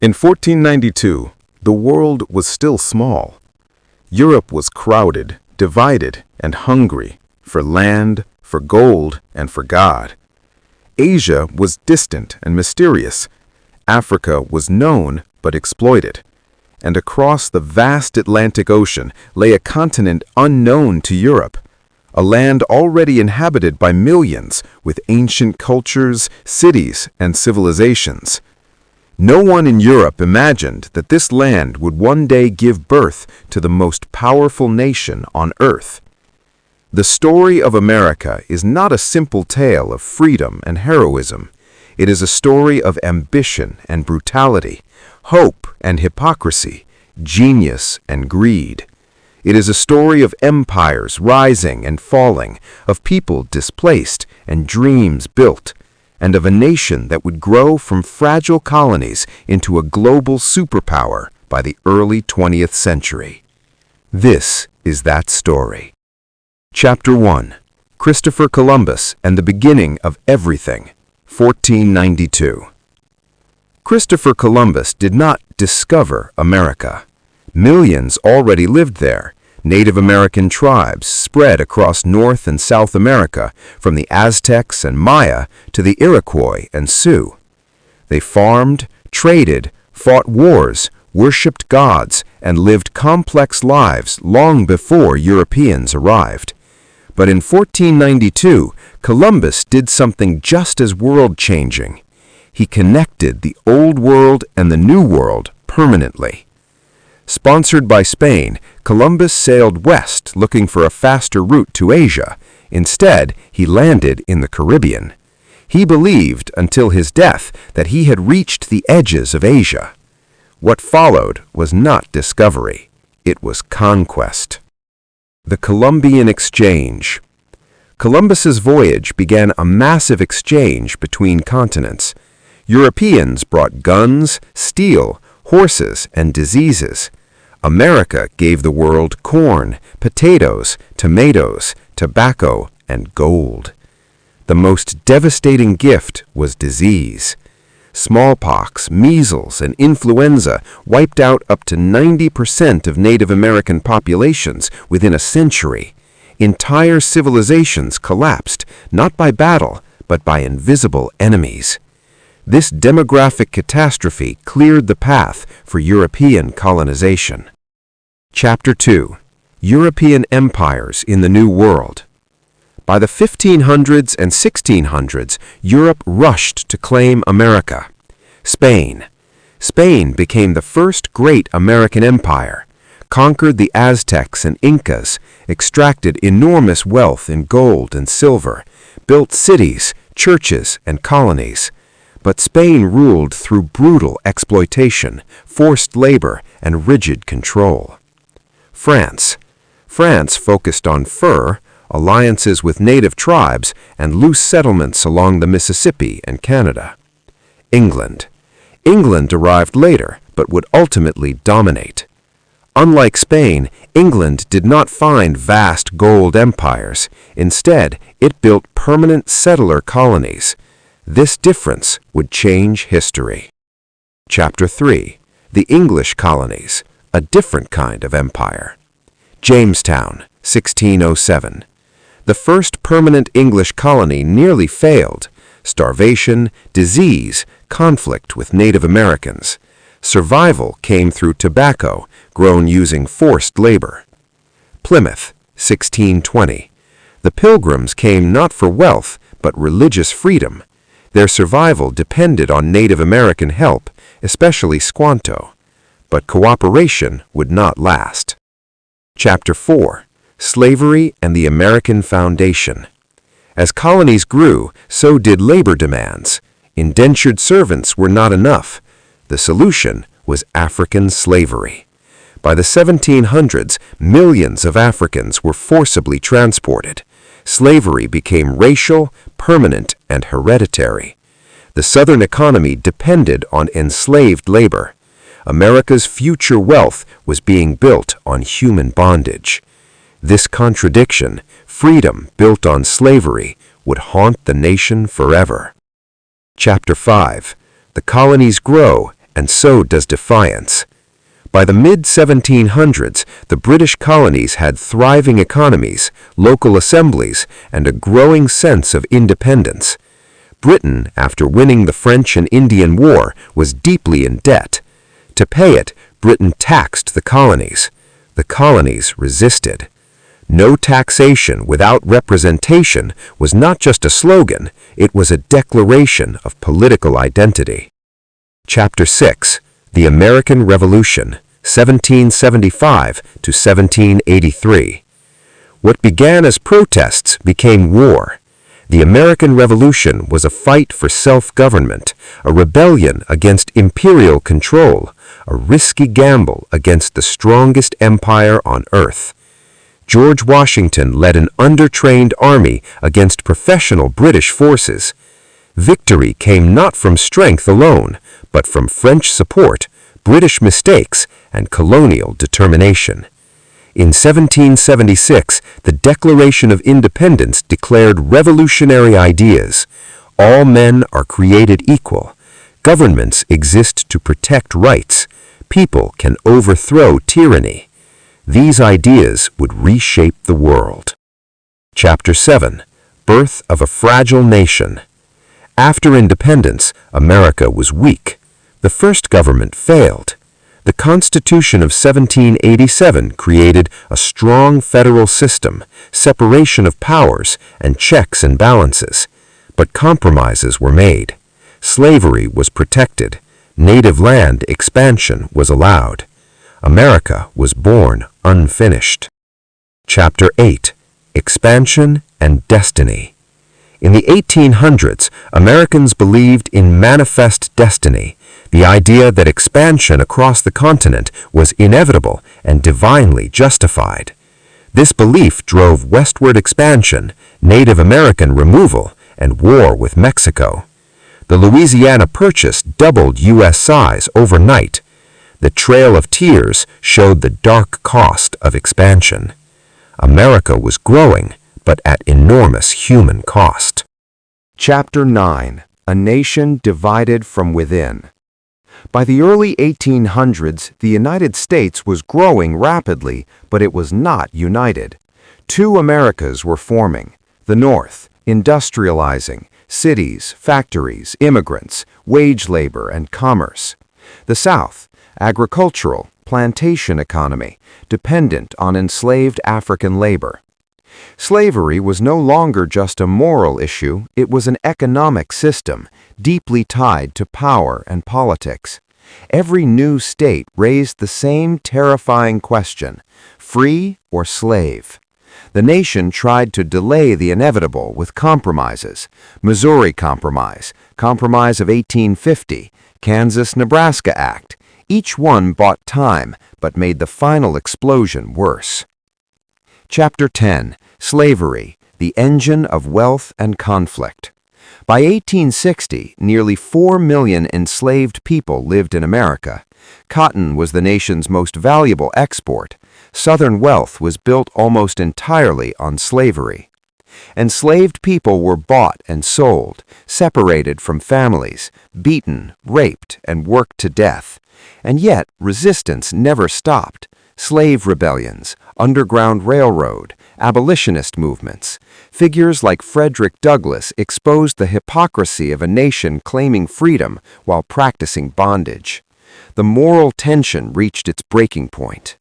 In 1492, the world was still small. Europe was crowded, divided, and hungry for land, for gold, and for God. Asia was distant and mysterious. Africa was known but exploited. And across the vast Atlantic Ocean lay a continent unknown to Europe, a land already inhabited by millions with ancient cultures, cities, and civilizations. No one in Europe imagined that this land would one day give birth to the most powerful nation on Earth. The story of America is not a simple tale of freedom and heroism. It is a story of ambition and brutality, hope and hypocrisy, genius and greed. It is a story of empires rising and falling, of people displaced and dreams built, and of a nation that would grow from fragile colonies into a global superpower by the early 20th century. This is that story. Chapter 1. Christopher Columbus and the Beginning of Everything, 1492. Christopher Columbus did not discover America. Millions already lived there. Native American tribes spread across North and South America, from the Aztecs and Maya to the Iroquois and Sioux. They farmed, traded, fought wars, worshipped gods, and lived complex lives long before Europeans arrived. But in 1492, Columbus did something just as world-changing. He connected the Old World and the New World permanently. Sponsored by Spain, Columbus sailed west looking for a faster route to Asia. Instead, he landed in the Caribbean. He believed, until his death, that he had reached the edges of Asia. What followed was not discovery. It was conquest. The Columbian Exchange. Columbus's voyage began a massive exchange between continents. Europeans brought guns, steel, horses, and diseases. America gave the world corn, potatoes, tomatoes, tobacco, and gold. The most devastating gift was disease. Smallpox, measles, and influenza wiped out up to 90% of Native American populations within a century. Entire civilizations collapsed, not by battle, but by invisible enemies. This demographic catastrophe cleared the path for European colonization. Chapter 2. European Empires in the New World. By the 1500s and 1600s, Europe rushed to claim America. Spain. Spain became the first great American empire, conquered the Aztecs and Incas, extracted enormous wealth in gold and silver, built cities, churches, and colonies. But Spain ruled through brutal exploitation, forced labor, and rigid control. France. France focused on fur, alliances with native tribes, and loose settlements along the Mississippi and Canada. England. England arrived later, but would ultimately dominate. Unlike Spain, England did not find vast gold empires. Instead, it built permanent settler colonies. This difference would change history. Chapter 3. The English Colonies, a different kind of empire. Jamestown, 1607. The first permanent English colony nearly failed. Starvation, disease, conflict with Native Americans. Survival came through tobacco, grown using forced labor. Plymouth, 1620. The Pilgrims came not for wealth, but religious freedom. Their survival depended on Native American help, especially Squanto. But cooperation would not last. Chapter 4. Slavery and the American Foundation. As colonies grew, so did labor demands. Indentured servants were not enough. The solution was African slavery. By the 1700s, millions of Africans were forcibly transported. Slavery became racial, permanent, and hereditary. The Southern economy depended on enslaved labor. America's future wealth was being built on human bondage. This contradiction, freedom built on slavery, would haunt the nation forever. Chapter 5. The colonies grow and so does defiance. By the mid-1700s, the British colonies had thriving economies, local assemblies, and a growing sense of independence. Britain, after winning the French and Indian War, was deeply in debt. To pay it, Britain taxed the colonies. The colonies resisted. No taxation without representation was not just a slogan, it was a declaration of political identity. Chapter 6. The American Revolution, 1775 to 1783. What began as protests became war. The American Revolution was a fight for self-government, a rebellion against imperial control, a risky gamble against the strongest empire on earth. George Washington led an undertrained army against professional British forces. Victory came not from strength alone, but from French support, British mistakes, and colonial determination. In 1776, the Declaration of Independence declared revolutionary ideas. All men are created equal. Governments exist to protect rights. People can overthrow tyranny. These ideas would reshape the world. Chapter 7. Birth of a Fragile Nation. After independence, America was weak. The first government failed. The Constitution of 1787 created a strong federal system, separation of powers, and checks and balances. But compromises were made. Slavery was protected. Native land expansion was allowed. America was born unfinished. Chapter 8. Expansion and Destiny. In the 1800s, Americans believed in manifest destiny, the idea that expansion across the continent was inevitable and divinely justified. This belief drove westward expansion, Native American removal, and war with Mexico. The Louisiana Purchase doubled U.S. size overnight. The Trail of Tears showed the dark cost of expansion. America was growing, but at enormous human cost. Chapter 9. A Nation Divided from Within. By the early 1800s, the United States was growing rapidly, but it was not united. Two Americas were forming. The North, industrializing, cities, factories, immigrants, wage labor, and commerce. The South, agricultural, plantation economy, dependent on enslaved African labor. Slavery was no longer just a moral issue, it was an economic system, deeply tied to power and politics. Every new state raised the same terrifying question: free or slave? The nation tried to delay the inevitable with compromises: Missouri Compromise, Compromise of 1850, Kansas-Nebraska Act. Each one bought time, but made the final explosion worse. Chapter 10. Slavery, the Engine of Wealth and Conflict. By 1860, nearly 4 million enslaved people lived in America. Cotton was the nation's most valuable export. Southern wealth was built almost entirely on slavery. Enslaved people were bought and sold, separated from families, beaten, raped, and worked to death. And yet, resistance never stopped. Slave rebellions, Underground Railroad, abolitionist movements. Figures like Frederick Douglass exposed the hypocrisy of a nation claiming freedom while practicing bondage. The moral tension reached its breaking point.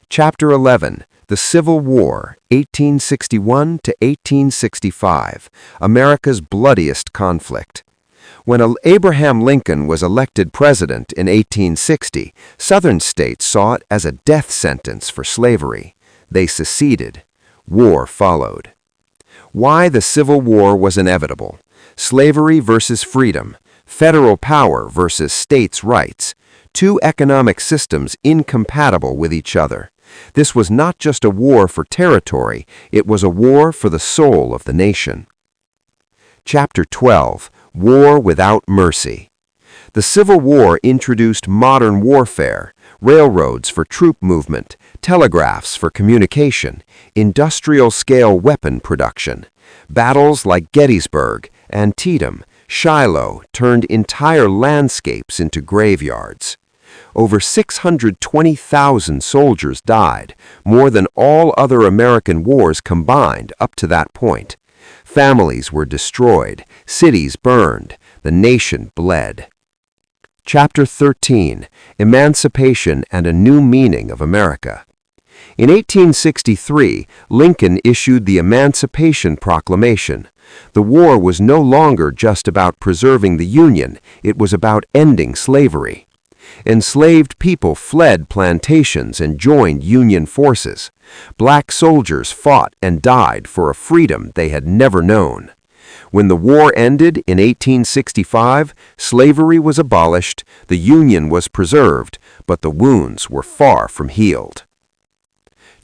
Chapter 11. The Civil War, 1861 to 1865, America's bloodiest conflict. When Abraham Lincoln was elected president in 1860, Southern states saw it as a death sentence for slavery. They seceded. War followed. Why the Civil War was inevitable: slavery versus freedom, federal power versus states' rights, two economic systems incompatible with each other. This was not just a war for territory, it was a war for the soul of the nation. Chapter 12. War Without Mercy. The Civil War introduced modern warfare: railroads for troop movement, telegraphs for communication, industrial-scale weapon production. Battles like Gettysburg, Antietam, Shiloh turned entire landscapes into graveyards. Over 620,000 soldiers died, more than all other American wars combined up to that point. Families were destroyed, cities burned, the nation bled. Chapter 13: Emancipation and a New Meaning of America. In 1863, Lincoln issued the Emancipation Proclamation. The war was no longer just about preserving the Union, it was about ending slavery. Enslaved people fled plantations and joined Union forces. Black soldiers fought and died for a freedom they had never known. When the war ended in 1865, slavery was abolished, the Union was preserved, but the wounds were far from healed.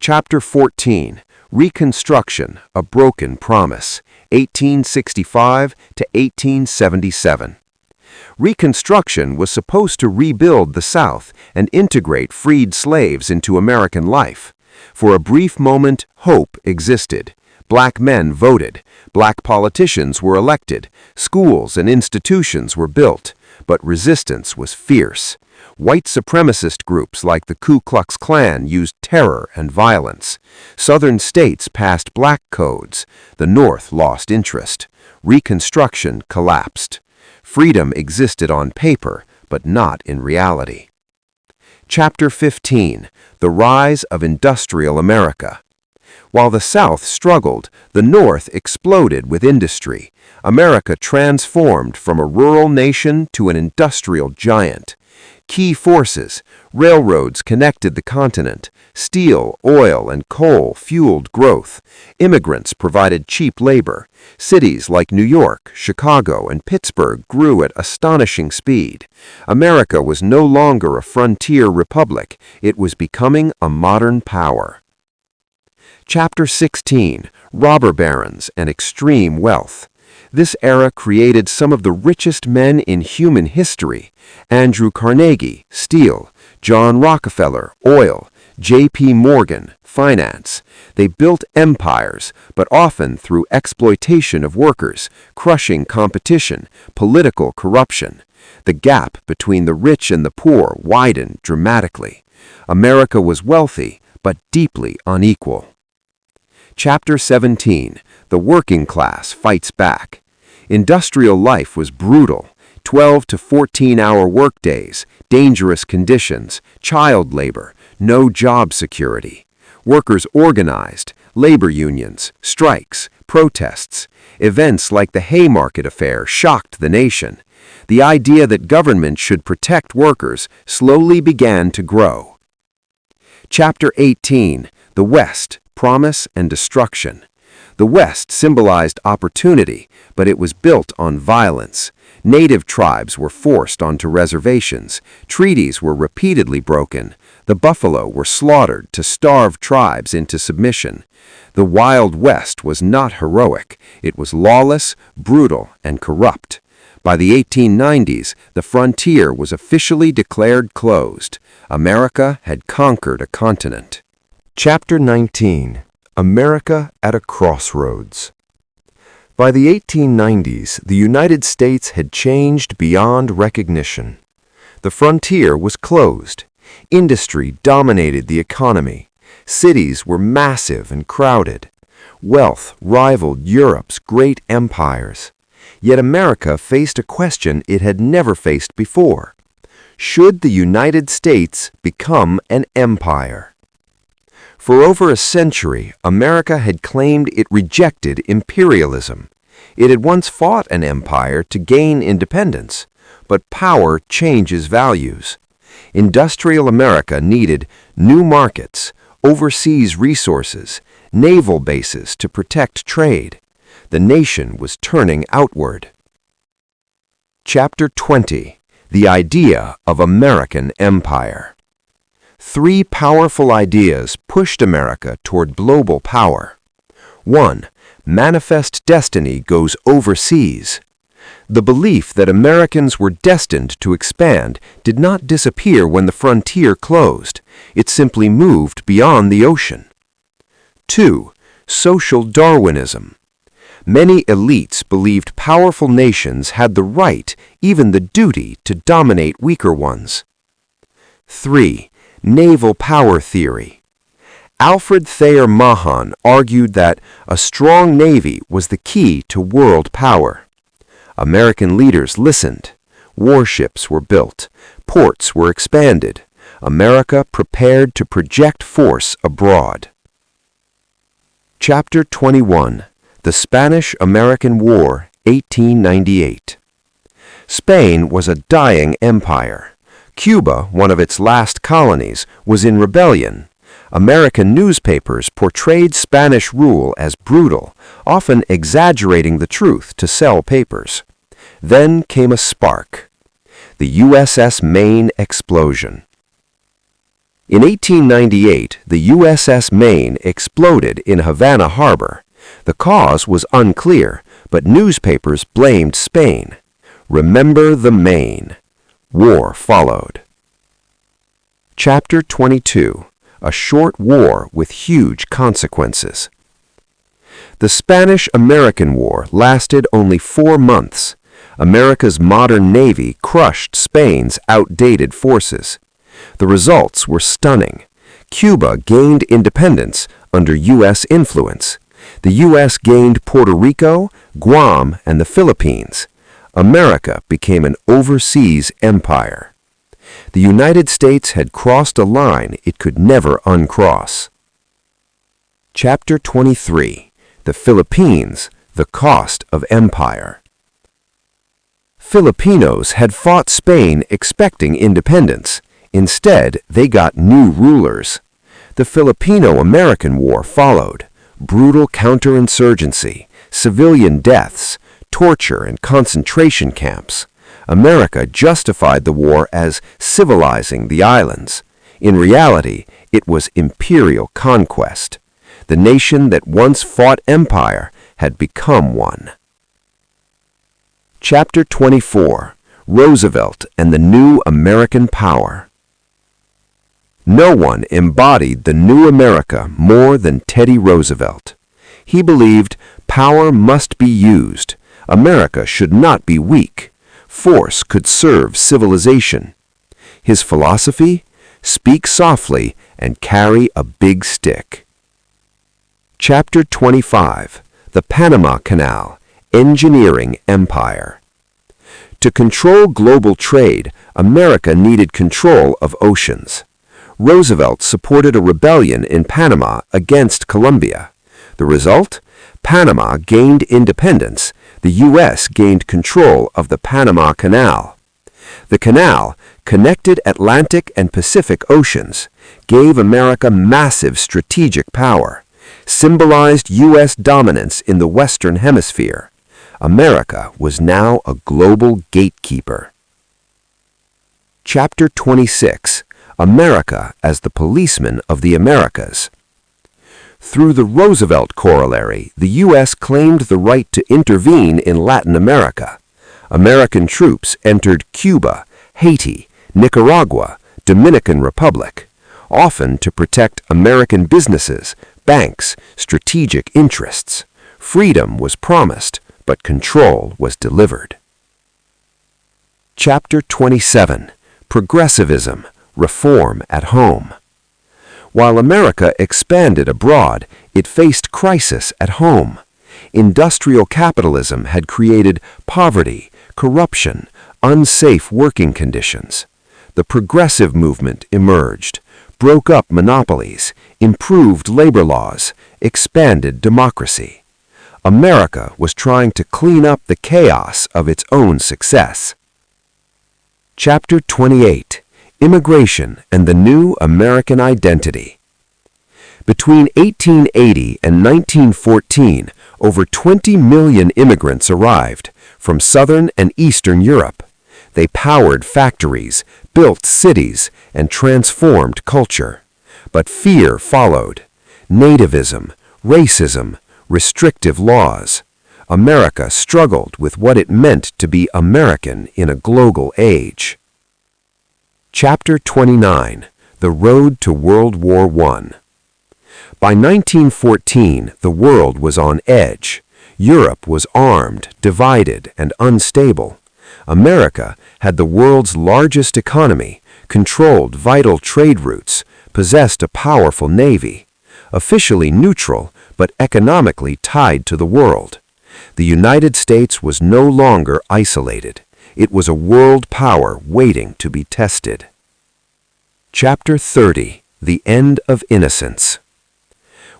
Chapter 14: Reconstruction, a Broken Promise, 1865 to 1877. Reconstruction was supposed to rebuild the South and integrate freed slaves into American life. For a brief moment, hope existed. Black men voted, black politicians were elected, schools and institutions were built, but resistance was fierce. White supremacist groups like the Ku Klux Klan used terror and violence. Southern states passed black codes. The North lost interest. Reconstruction collapsed. Freedom existed on paper, but not in reality. Chapter 15: The Rise of Industrial America. While the South struggled, the North exploded with industry. America transformed from a rural nation to an industrial giant. Key forces: railroads connected the continent. Steel, oil, and coal fueled growth. Immigrants provided cheap labor. Cities like New York, Chicago, and Pittsburgh grew at astonishing speed. America was no longer a frontier republic. It was becoming a modern power. Chapter 16: Robber Barons and Extreme Wealth. This era created some of the richest men in human history. Andrew Carnegie, steel; John Rockefeller, oil; J.P. Morgan, finance. They built empires, but often through exploitation of workers, crushing competition, political corruption. The gap between the rich and the poor widened dramatically. America was wealthy, but deeply unequal. Chapter 17: The Working Class Fights Back. Industrial life was brutal. 12 to 14-hour workdays, dangerous conditions, child labor, no job security. Workers organized, labor unions, strikes, protests. Events like the Haymarket Affair shocked the nation. The idea that government should protect workers slowly began to grow. Chapter 18: The West, Promise and Destruction. The West symbolized opportunity, but it was built on violence. Native tribes were forced onto reservations. Treaties were repeatedly broken. The buffalo were slaughtered to starve tribes into submission. The Wild West was not heroic. It was lawless, brutal, and corrupt. By the 1890s, the frontier was officially declared closed. America had conquered a continent. Chapter 19: America at a Crossroads. By the 1890s, the United States had changed beyond recognition. The frontier was closed. Industry dominated the economy. Cities were massive and crowded. Wealth rivaled Europe's great empires. Yet America faced a question it had never faced before. Should the United States become an empire? For over a century, America had claimed it rejected imperialism. It had once fought an empire to gain independence, but power changes values. Industrial America needed new markets, overseas resources, naval bases to protect trade. The nation was turning outward. Chapter 20: The Idea of American Empire. Three powerful ideas pushed America toward global power. 1. Manifest destiny goes overseas. The belief that Americans were destined to expand did not disappear when the frontier closed. It simply moved beyond the ocean. 2. Social Darwinism. Many elites believed powerful nations had the right, even the duty, to dominate weaker ones. 3. Naval power theory. Alfred Thayer Mahan argued that a strong navy was the key to world power. American leaders listened. Warships were built. Ports were expanded. America prepared to project force abroad. Chapter 21. The Spanish-American War, 1898. Spain was a dying empire. Cuba, one of its last colonies, was in rebellion. American newspapers portrayed Spanish rule as brutal, often exaggerating the truth to sell papers. Then came a spark. The USS Maine explosion. In 1898, the USS Maine exploded in Havana Harbor. The cause was unclear, but newspapers blamed Spain. Remember the Maine. War followed. Chapter 22. A short war with huge consequences. The Spanish-American War lasted only 4 months. America's modern navy crushed Spain's outdated forces. The results were stunning. Cuba gained independence under U.S. influence. The U.S. gained Puerto Rico, Guam, and the Philippines. America became an overseas empire. The United States had crossed a line it could never uncross. Chapter 23. The Philippines, the Cost of Empire. Filipinos had fought Spain expecting independence. Instead, they got new rulers. The Filipino-American War followed. Brutal counterinsurgency, civilian deaths, torture and concentration camps. America justified the war as civilizing the islands. In reality, it was imperial conquest. The nation that once fought empire had become one. Chapter 24. Roosevelt and the New American Power. No one embodied the new America more than Teddy Roosevelt. He believed power must be used. America should not be weak. Force could serve civilization. His philosophy? Speak softly and carry a big stick. Chapter 25. The Panama Canal, Engineering Empire. To control global trade, America needed control of oceans. Roosevelt supported a rebellion in Panama against Colombia. The result? Panama gained independence. The U.S. gained control of the Panama Canal. The canal connected Atlantic and Pacific Oceans, gave America massive strategic power, symbolized U.S. dominance in the Western Hemisphere. America was now a global gatekeeper. Chapter 26. America as the Policeman of the Americas. Through the Roosevelt Corollary, the U.S. claimed the right to intervene in Latin America. American troops entered Cuba, Haiti, Nicaragua, Dominican Republic, often to protect American businesses, banks, strategic interests. Freedom was promised, but control was delivered. Chapter 27. Progressivism, Reform at Home. While America expanded abroad, it faced crisis at home. Industrial capitalism had created poverty, corruption, unsafe working conditions. The progressive movement emerged, broke up monopolies, improved labor laws, expanded democracy. America was trying to clean up the chaos of its own success. Chapter 28. Immigration and the New American Identity. Between 1880 and 1914, over 20 million immigrants arrived from Southern and Eastern Europe. They powered factories, built cities, and transformed culture. But fear followed. Nativism, racism, restrictive laws. America struggled with what it meant to be American in a global age. Chapter 29. The Road to World War I. By 1914, the world was on edge. Europe was armed, divided, and unstable. America had the world's largest economy, controlled vital trade routes, possessed a powerful navy. Officially neutral, but economically tied to the world. The United States was no longer isolated. It was a world power waiting to be tested. Chapter 30. The End of Innocence.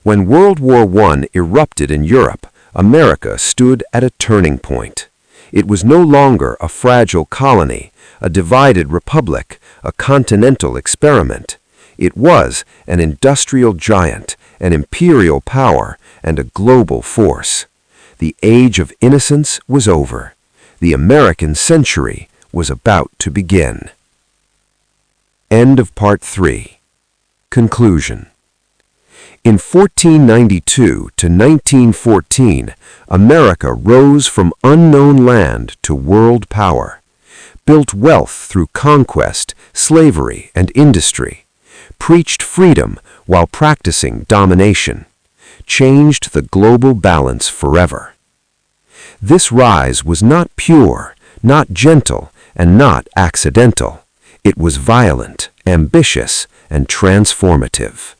When World War I erupted in Europe, America stood at a turning point. It was no longer a fragile colony, a divided republic, a continental experiment. It was an industrial giant, an imperial power, and a global force. The age of innocence was over. The American century was about to begin. End of Part 3. Conclusion. In 1492 to 1914, America rose from unknown land to world power, built wealth through conquest, slavery, and industry, preached freedom while practicing domination, changed the global balance forever. This rise was not pure, not gentle, and not accidental. It was violent, ambitious, and transformative.